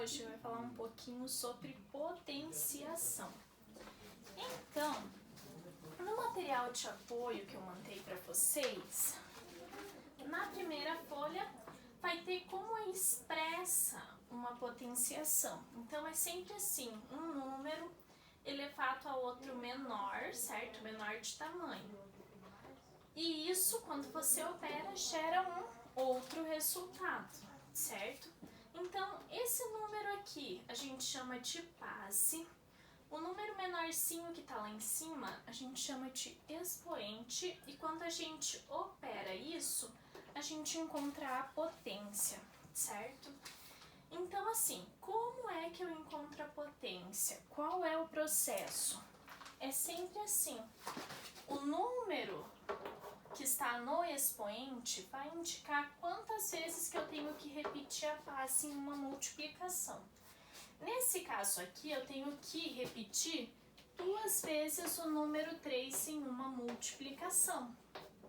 hoje vai falar um pouquinho sobre potenciação. Então, no material de apoio que eu mandei para vocês, na primeira folha vai ter como expressa uma potenciação. Então, é sempre assim, um número elevado a outro menor, certo? Menor de tamanho. E isso, quando você opera, gera um outro resultado, certo? Então, esse número aqui a gente chama de base. O número menorzinho que está lá em cima, a gente chama de expoente. E quando a gente opera isso, a gente encontra a potência, certo? Então, assim, como é que eu encontro a potência? Qual é o processo? É sempre assim, o número que está no expoente vai indicar quantas vezes que eu tenho que repetir a base em uma multiplicação. Nesse caso aqui, eu tenho que repetir 2 vezes o número 3 em uma multiplicação,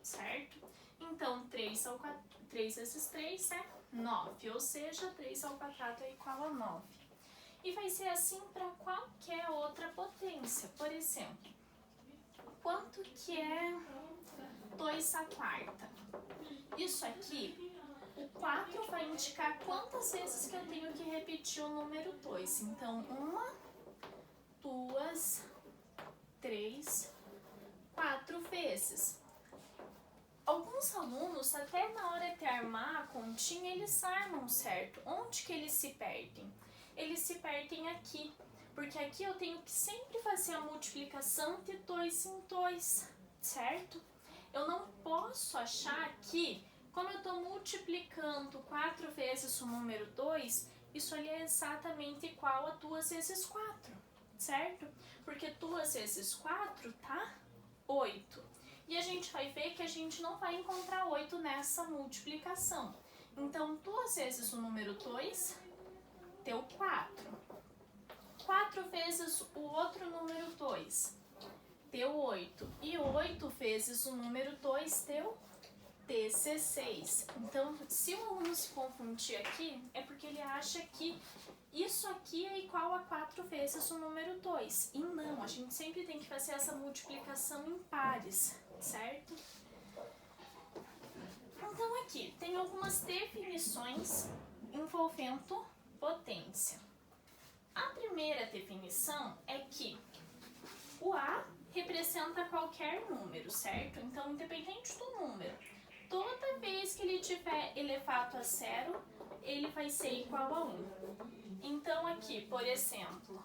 certo? Então, 3 vezes 3 é 9, ou seja, 3 ao quadrado é igual a 9. E vai ser assim para qualquer outra potência. Por exemplo, quanto que é 2 à quarta? Isso aqui, o 4 vai indicar quantas vezes que eu tenho que repetir o número 2. Então, 1, 2, 3, 4 vezes. Alguns alunos, até na hora de armar a continha, eles armam certo. Onde que eles se perdem? Eles se perdem aqui, porque aqui eu tenho que sempre fazer a multiplicação de 2 em 2, certo? Eu não posso achar que, como eu estou multiplicando 4 vezes o número 2, isso ali é exatamente igual a 2 vezes 4, certo? Porque 2 vezes 4 tá 8. E a gente vai ver que a gente não vai encontrar 8 nessa multiplicação. Então, 2 vezes o número 2 deu 4. 4 vezes o outro número 2 deu 8. E 8 vezes o número 2 deu 16. Então, se o aluno se confundir aqui, é porque ele acha que isso aqui é igual a 4 vezes o número 2. E não, a gente sempre tem que fazer essa multiplicação em pares, certo? Então, aqui tem algumas definições envolvendo potência. A primeira definição é que o A representa qualquer número, certo? Então, independente do número, toda vez que ele tiver elevado a zero, ele vai ser igual a 1. Então, aqui, por exemplo,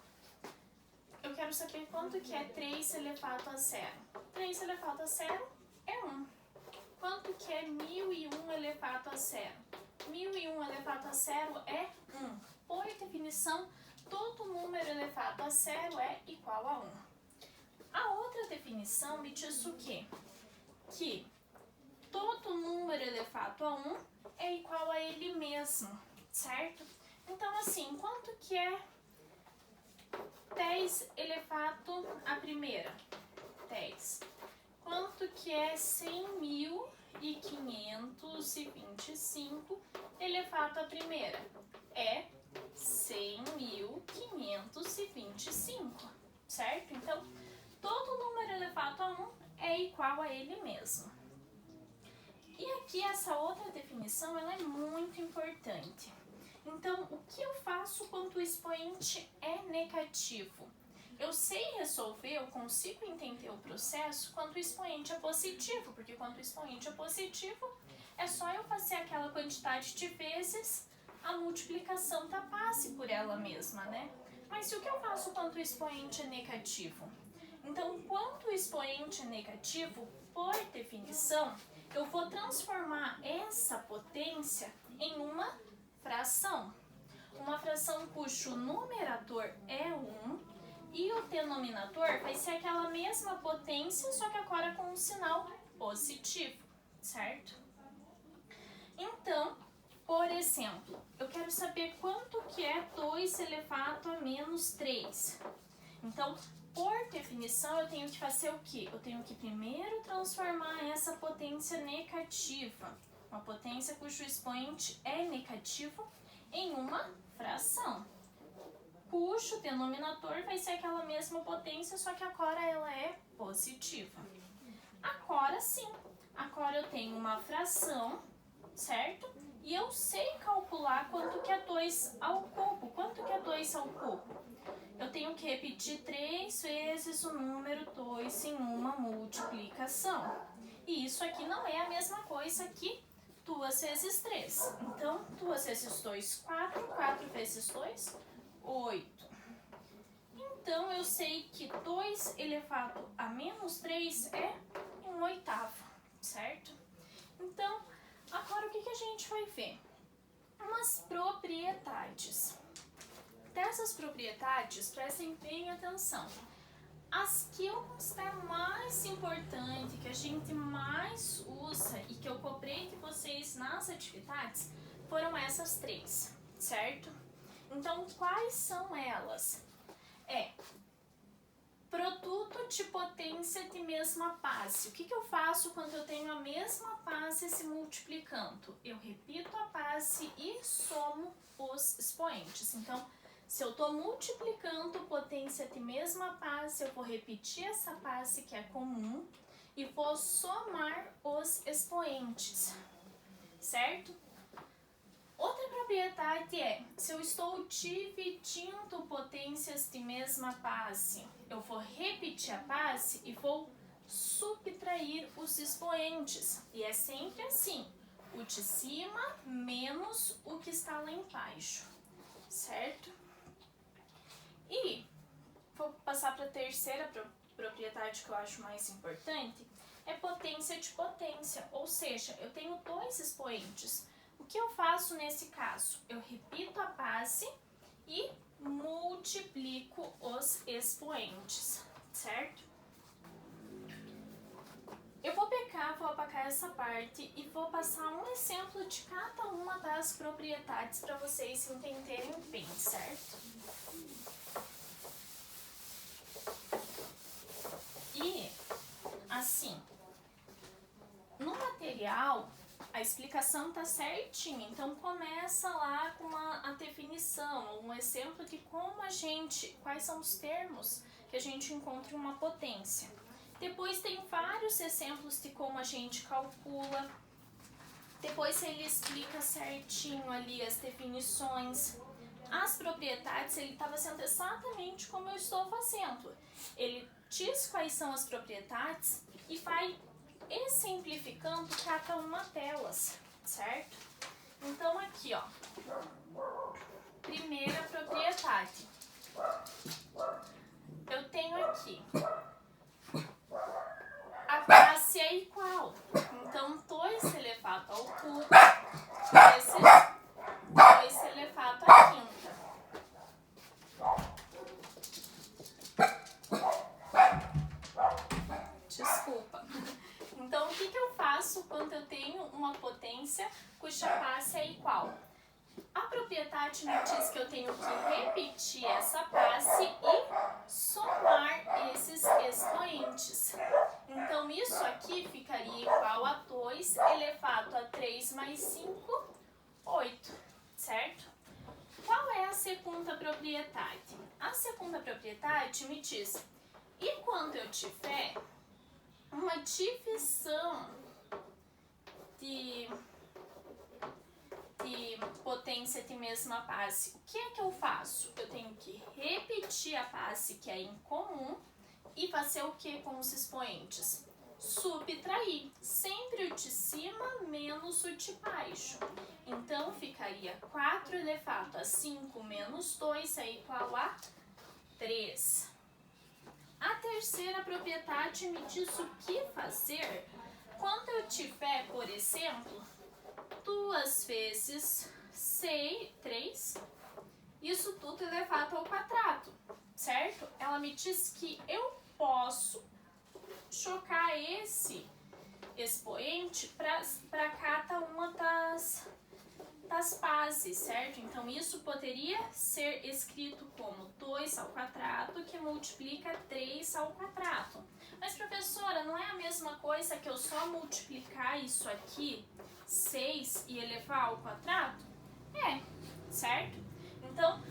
eu quero saber quanto que é 3 elevado a zero. 3 elevado a zero é 1. Quanto que é 1001 elevado a zero? 1001 elevado a zero é 1. Por definição, todo número elevado a zero é igual a 1. A outra definição me diz o quê? Que todo número elevado a 1 é igual a ele mesmo, certo? Então, assim, quanto que é 10 elevado à primeira? 10. Quanto que é 100.525 elevado à primeira? É 100.525, certo? Então, todo número elevado a 1 é igual a ele mesmo. E aqui essa outra definição ela é muito importante. Então, o que eu faço quando o expoente é negativo? Eu sei resolver, eu consigo entender o processo quando o expoente é positivo, porque quando o expoente é positivo, é só eu fazer aquela quantidade de vezes, a multiplicação tá passe por ela mesma, né? Mas e o que eu faço quando o expoente é negativo? Então, quando o expoente é negativo, por definição, eu vou transformar essa potência em uma fração. Uma fração cujo numerador é 1 e o denominador vai ser aquela mesma potência, só que agora com um sinal positivo, certo? Então, por exemplo, eu quero saber quanto que é 2 elevado a menos 3. Então, por definição, eu tenho que fazer o quê? Eu tenho que primeiro transformar essa potência negativa, uma potência cujo expoente é negativo, em uma fração. cujo denominador vai ser aquela mesma potência, só que agora ela é positiva. Agora sim, agora eu tenho uma fração, certo? E eu sei calcular quanto que é 2 ao cubo. Quanto que é 2 ao cubo? Eu tenho que repetir 3 vezes o número 2 em uma multiplicação. E isso aqui não é a mesma coisa que 2 vezes 3. Então, 2 vezes 2, 4. 4 vezes 2, 8. Então, eu sei que 2 elevado a menos 3 é 1/8, certo? Então, agora o que a gente vai ver? Umas propriedades. Dessas propriedades, prestem bem atenção. As que eu considero mais importante, que a gente mais usa e que eu cobrei de vocês nas atividades, foram essas 3, certo? Então, quais são elas? Produto de potência de mesma base. O que eu faço quando eu tenho a mesma base se multiplicando? Eu repito a base e somo os expoentes. Então, se eu estou multiplicando potência de mesma base, eu vou repetir essa base que é comum e vou somar os expoentes, certo? Outra propriedade é, se eu estou dividindo potências de mesma base, eu vou repetir a base e vou subtrair os expoentes. E é sempre assim, o de cima menos o que está lá embaixo, certo? E vou passar para a terceira propriedade que eu acho mais importante, é potência de potência, ou seja, eu tenho 2 expoentes. O que eu faço nesse caso? Eu repito a base e multiplico os expoentes, certo? Eu vou vou apagar essa parte e vou passar um exemplo de cada uma das propriedades para vocês entenderem bem, certo? E, assim, no material, a explicação tá certinha, então começa lá com a definição, um exemplo de quais são os termos que a gente encontra em uma potência. Depois tem vários exemplos de como a gente calcula, depois ele explica certinho ali as definições, as propriedades, ele estava sendo exatamente como eu estou fazendo. Ele diz quais são as propriedades e vai exemplificando cada uma delas, certo? Então aqui, ó, primeira propriedade, eu tenho aqui, a base é igual, então 2 elevado ao cubo vezes 2 elevado à quinta. Desculpa. Então, o que eu faço quando eu tenho uma potência cuja base é igual? A propriedade me diz que eu tenho que repetir essa base e somar esses expoentes. Então, isso aqui ficaria igual a 2 elevado a 3 mais 5, 8, certo? Qual é a segunda propriedade? A segunda propriedade me diz, e quando eu tiver uma divisão de potência de mesma base, o que é que eu faço? Eu tenho que repetir a base que é em comum e fazer o que com os expoentes? Subtrair, sempre o de cima menos o de baixo. Então, ficaria 4 elevado a 5 menos 2 é igual a 3. A terceira propriedade me diz o que fazer quando eu tiver, por exemplo, 2 vezes 3, isso tudo elevado ao quadrado, certo? Ela me diz que eu posso jogar esse expoente para cada uma das bases, certo? Então, isso poderia ser escrito como 2 ao quadrado que multiplica 3 ao quadrado. Mas, professora, não é a mesma coisa que eu só multiplicar isso aqui, 6, e elevar ao quadrado? É, certo? Então,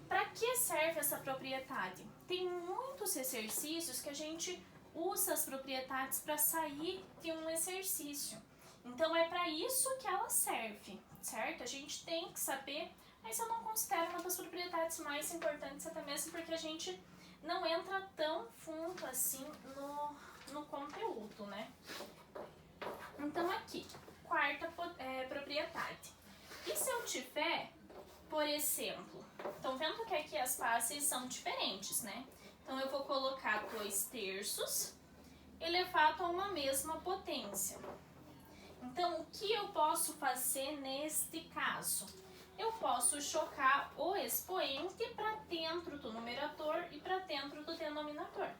para que serve essa propriedade? Tem muitos exercícios que a gente usa as propriedades para sair de um exercício. Então é para isso que ela serve, certo? A gente tem que saber, mas eu não considero uma das propriedades mais importantes, até mesmo porque a gente não entra tão fundo assim no conteúdo, né? Então aqui, quarta propriedade. E se eu tiver, por exemplo, estão vendo que aqui as faces são diferentes, né? Então eu vou colocar 2/3 elevado a uma mesma potência. Então o que eu posso fazer neste caso? Eu posso chocar o expoente para dentro do numerador e para dentro do denominador.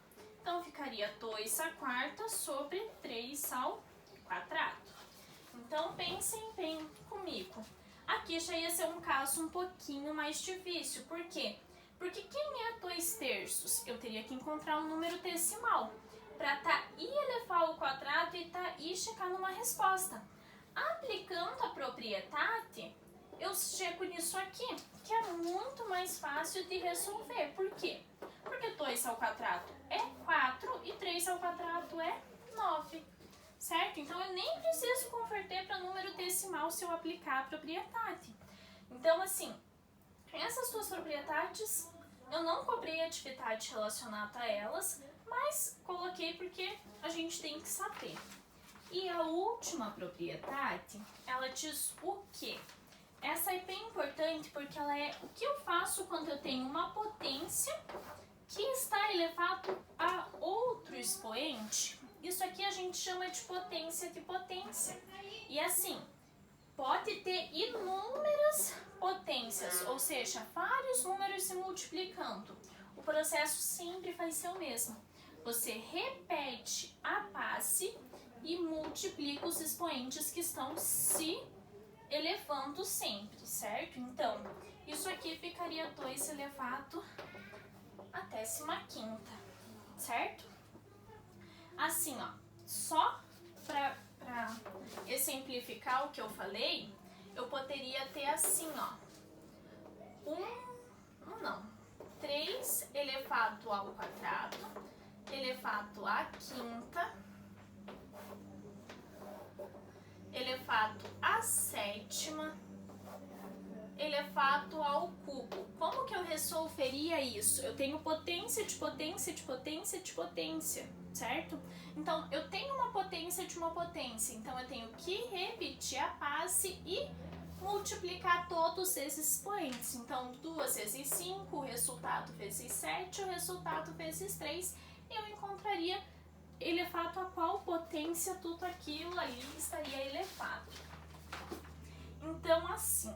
Então ficaria 2/4 sobre 3². Então pensem bem comigo. Aqui já ia ser um caso um pouquinho mais difícil. Por quê? Porque quem é 2/3? Eu teria que encontrar um número decimal para i elevado ao quadrado e checar numa resposta. Aplicando a propriedade, eu chego nisso aqui, que é muito mais fácil de resolver. Por quê? Porque 2² é 4 e 3² é 9. Certo? Então eu nem preciso converter para número decimal se eu aplicar a propriedade. Então, assim, essas duas propriedades eu não cobrei atividade relacionada a elas, mas coloquei porque a gente tem que saber. E a última propriedade, ela diz o quê? Essa é bem importante porque ela é o que eu faço quando eu tenho uma potência que está elevado a outro expoente. Isso aqui a gente chama de potência de potência. E assim, pode ter inúmeras potências, ou seja, vários números se multiplicando. O processo sempre vai ser o mesmo. Você repete a base e multiplica os expoentes que estão se elevando sempre, certo? Então, isso aqui ficaria 2 elevado à 15ª, certo? Assim, ó, só para exemplificar o que eu falei, eu poderia ter assim, ó, 3 elevado ao quadrado, elevado à quinta, elevado à sétima, elevado ao cubo. Como que eu resolveria isso? Eu tenho potência de potência de potência de potência, certo? Então, eu tenho uma potência de uma potência, então eu tenho que repetir a base e multiplicar todos esses expoentes. Então, 2 vezes 5, o resultado vezes 7, o resultado vezes 3, eu encontraria elevado a qual potência tudo aquilo ali estaria elevado. Então, assim,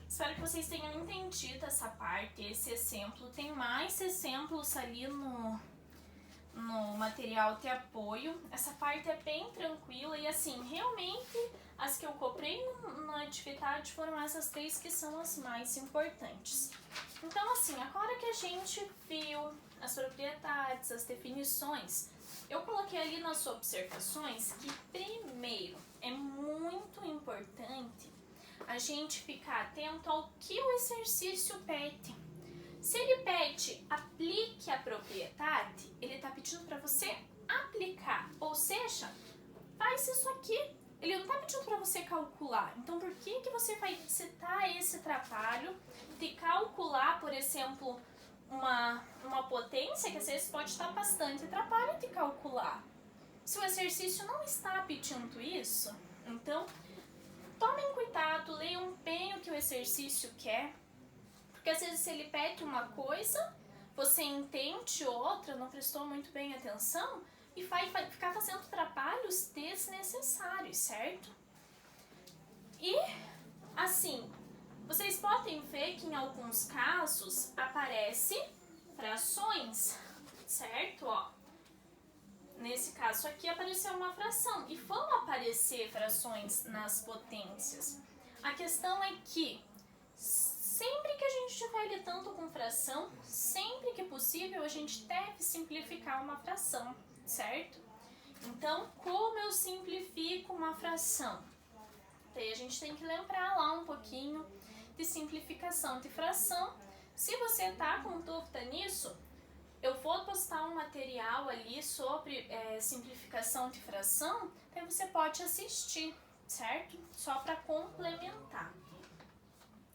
espero que vocês tenham entendido essa parte, esse exemplo. Tem mais exemplos ali no material de apoio. Essa parte é bem tranquila e, assim, realmente as que eu cobrei na atividade foram essas 3 que são as mais importantes. Então, assim, agora que a gente viu as propriedades, as definições, eu coloquei ali nas observações que, primeiro, é muito importante a gente ficar atento ao que o exercício pede. Se ele pede aplique a propriedade, ele está pedindo para você aplicar, ou seja, faz isso aqui. Ele não está pedindo para você calcular. Então, por que você vai citar esse trabalho de calcular, por exemplo, uma potência que às vezes pode estar bastante trabalho de calcular? Se o exercício não está pedindo isso, então tomem cuidado, leiam bem o que o exercício quer, porque às vezes se ele pede uma coisa, você entende outra, não prestou muito bem atenção e vai ficar fazendo trabalhos desnecessários, certo? E assim, vocês podem ver que em alguns casos aparece frações, certo? Ó, nesse caso aqui apareceu uma fração e vão aparecer frações nas potências. A questão é que sempre que a gente estiver lidando com fração, sempre que possível a gente deve simplificar uma fração, certo? Então, como eu simplifico uma fração? Daí a gente tem que lembrar lá um pouquinho de simplificação de fração. Se você tá com dúvida nisso, eu vou postar um material ali sobre simplificação de fração, então você pode assistir, certo? Só para complementar.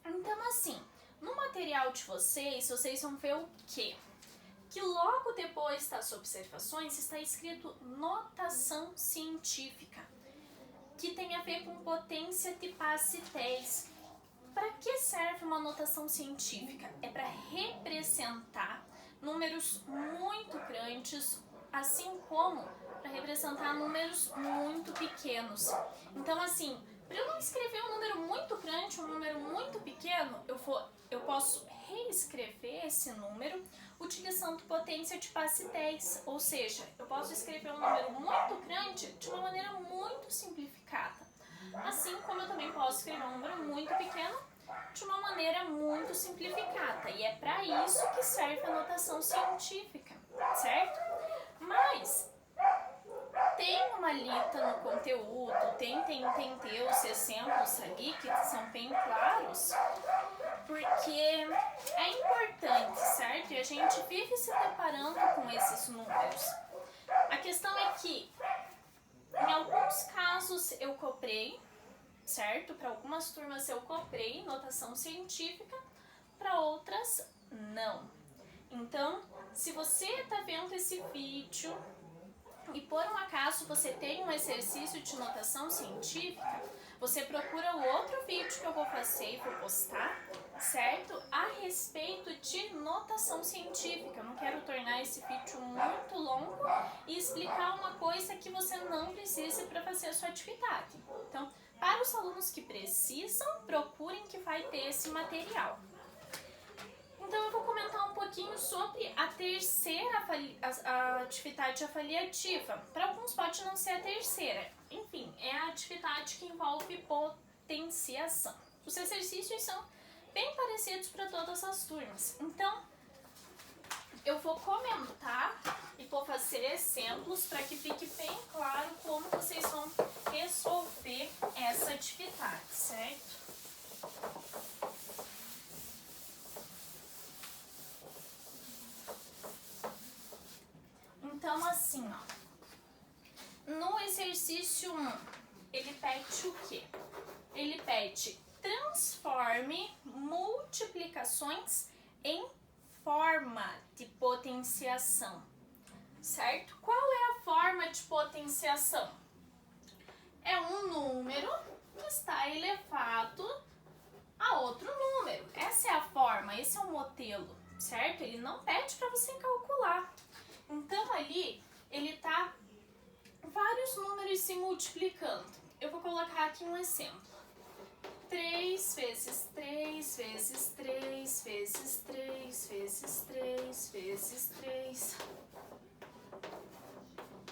Então, assim, no material de vocês vão ver o quê? Que logo depois das observações está escrito notação científica, que tem a ver com potência de Pascal. Para que serve uma notação científica? É para representar números muito grandes, assim como para representar números muito pequenos. Então, assim, para eu não escrever um número muito grande, um número muito pequeno, eu posso reescrever esse número utilizando potência de Pascal, ou seja, eu posso escrever um número muito grande de uma maneira muito simplificada. Assim como eu também posso escrever um número muito pequeno de uma maneira muito simplificada. E é para isso que serve a notação científica, certo? Mas tem uma lista no conteúdo, tem os exemplos ali que são bem claros, porque é importante, certo? E a gente vive se deparando com esses números. A questão é que, em alguns casos, eu cobrei, certo? Para algumas turmas eu cobrei notação científica, para outras não. Então, se você está vendo esse vídeo e por um acaso você tem um exercício de notação científica, você procura o outro vídeo que eu vou fazer e vou postar, certo? A respeito de notação científica. Eu não quero tornar esse vídeo muito longo e explicar uma coisa que você não precise para fazer a sua atividade. Então, para os alunos que precisam, procurem que vai ter esse material. Então, eu vou comentar um pouquinho sobre a terceira a atividade avaliativa. Para alguns pode não ser a terceira. Enfim, é a atividade que envolve potenciação. Os exercícios são bem parecidos para todas as turmas. Então, eu vou comentar e vou fazer exemplos para que fique bem claro como vocês vão resolver essa atividade, certo? Então, assim, ó, no exercício 1, ele pede o quê? Ele pede transforme multiplicações em forma de potenciação, certo? Qual é a forma de potenciação? É um número que está elevado a outro número. Essa é a forma, esse é o modelo, certo? Ele não pede para você calcular. Então, ali, ele tá vários números se multiplicando. Eu vou colocar aqui um exemplo. 3 vezes 3 vezes 3 vezes 3 vezes 3 vezes 3.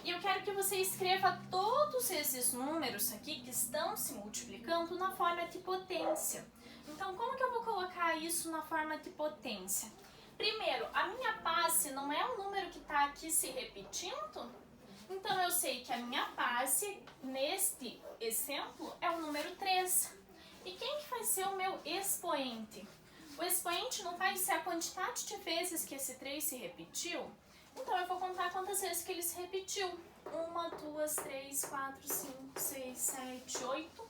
E eu quero que você escreva todos esses números aqui que estão se multiplicando na forma de potência. Então, como que eu vou colocar isso na forma de potência? Primeiro, a minha base não é um número que está aqui se repetindo? Então, eu sei que a minha base, neste exemplo, é o número 3. E quem que vai ser o meu expoente? O expoente não vai ser a quantidade de vezes que esse 3 se repetiu? Então, eu vou contar quantas vezes que ele se repetiu. 1, 2, 3, 4, 5, 6, 7, 8.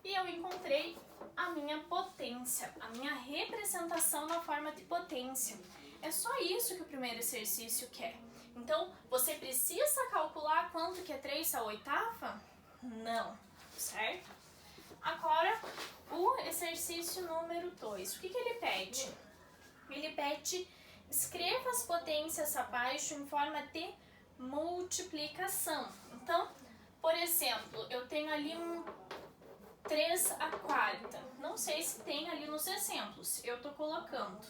E eu encontrei a minha potência, a minha representação na forma de potência. É só isso que o primeiro exercício quer. Então, você precisa calcular quanto que é 3 à oitava? Não, certo? Agora, o exercício número 2. O que ele pede? Ele pede, escreva as potências abaixo em forma de multiplicação. Então, por exemplo, eu tenho ali um 3 à quarta. Não sei se tem ali nos exemplos. Eu tô colocando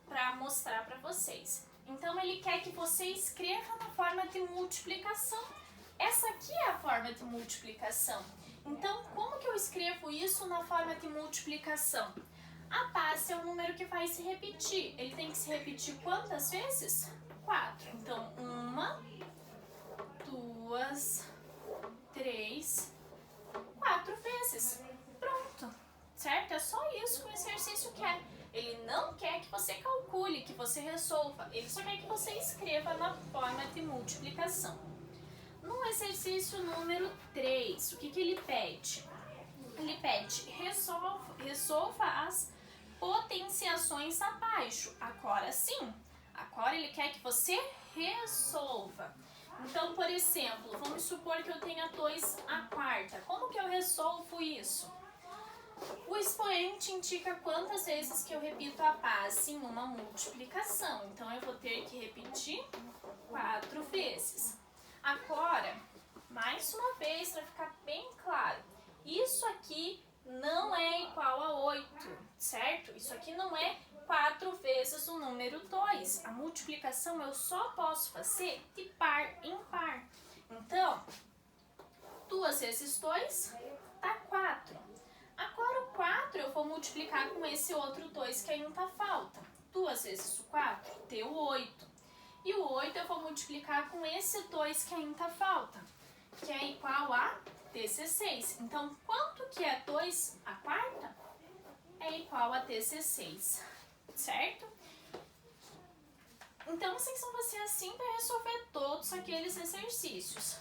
para mostrar para vocês. Então, ele quer que você escreva na forma de multiplicação. Essa aqui é a forma de multiplicação. Então, como que eu escrevo isso na forma de multiplicação? A base é um número que vai se repetir. Ele tem que se repetir quantas vezes? 4. Então, 1, 2, 3, 4 vezes. Pronto, certo? É só isso que o exercício quer. Ele não quer que você calcule, que você resolva. Ele só quer que você escreva na forma de multiplicação. No exercício número 3, o que ele pede? Ele pede resolva as potenciações abaixo. Agora sim, agora ele quer que você resolva. Então, por exemplo, vamos supor que eu tenha 2 à quarta. Como que eu resolvo isso? O expoente indica quantas vezes que eu repito a base em uma multiplicação. Então, eu vou ter que repetir 4 vezes. Agora, mais uma vez, para ficar bem claro, isso aqui não é igual a 8, certo? Isso aqui não é 4 vezes o número 2. A multiplicação eu só posso fazer de par em par. Então, 2 vezes 2 dá 4. Agora o 4 eu vou multiplicar com esse outro 2 que ainda falta. 2 vezes o 4 deu 8. E o 8 eu vou multiplicar com esse 2 que ainda falta, que é igual a 16. Então, quanto que é 2 à quarta? É igual a 16, certo? Então, vocês vão fazer assim para resolver todos aqueles exercícios.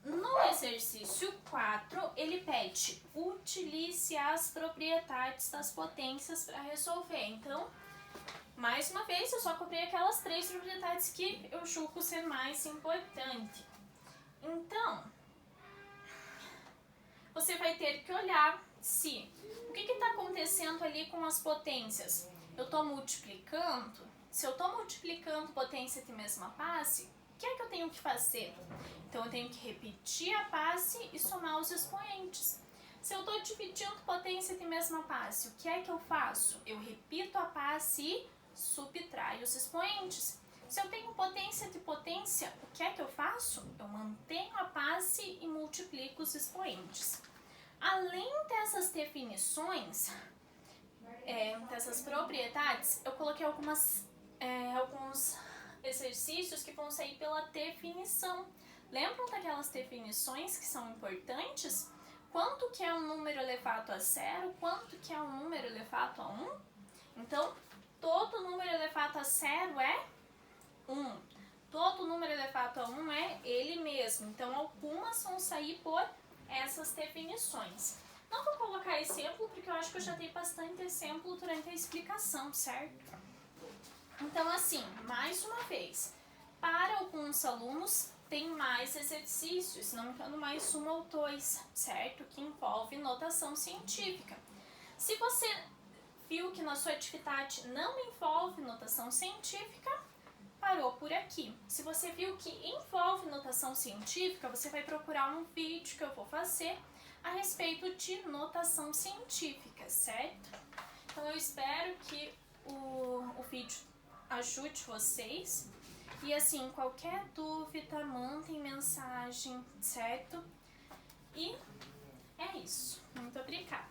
No exercício 4, ele pede, utilize as propriedades das potências para resolver. Então, mais uma vez, eu só cobrei aquelas 3 propriedades que eu julgo ser mais importante. Então, você vai ter que olhar se o que está acontecendo ali com as potências. Eu estou multiplicando. Se eu estou multiplicando potência de mesma base, o que é que eu tenho que fazer? Então, eu tenho que repetir a base e somar os expoentes. Se eu estou dividindo potência de mesma base, o que é que eu faço? Eu repito a base e subtraio os expoentes. Se eu tenho potência de potência, o que é que eu faço? Eu mantenho a base e multiplico os expoentes. Além dessas definições, dessas propriedades, eu coloquei alguns exercícios que vão sair pela definição. Lembram daquelas definições que são importantes? Quanto que é um número elevado a 0? Quanto que é um número elevado a 1? Então, todo número elevado a 0 é 1. Todo número elevado a 1 é ele mesmo. Então, algumas vão sair por essas definições. Não vou colocar exemplo, porque eu acho que eu já dei bastante exemplo durante a explicação, certo? Então, assim, mais uma vez, para alguns alunos tem mais exercícios, não engano, mais 1 ou 2, certo? Que envolve notação científica. Se você viu que na sua atividade não envolve notação científica, parou por aqui. Se você viu que envolve notação científica, você vai procurar um vídeo que eu vou fazer a respeito de notação científica, certo? Então, eu espero que o vídeo ajude vocês. E assim, qualquer dúvida, mandem mensagem, certo? E é isso. Muito obrigada.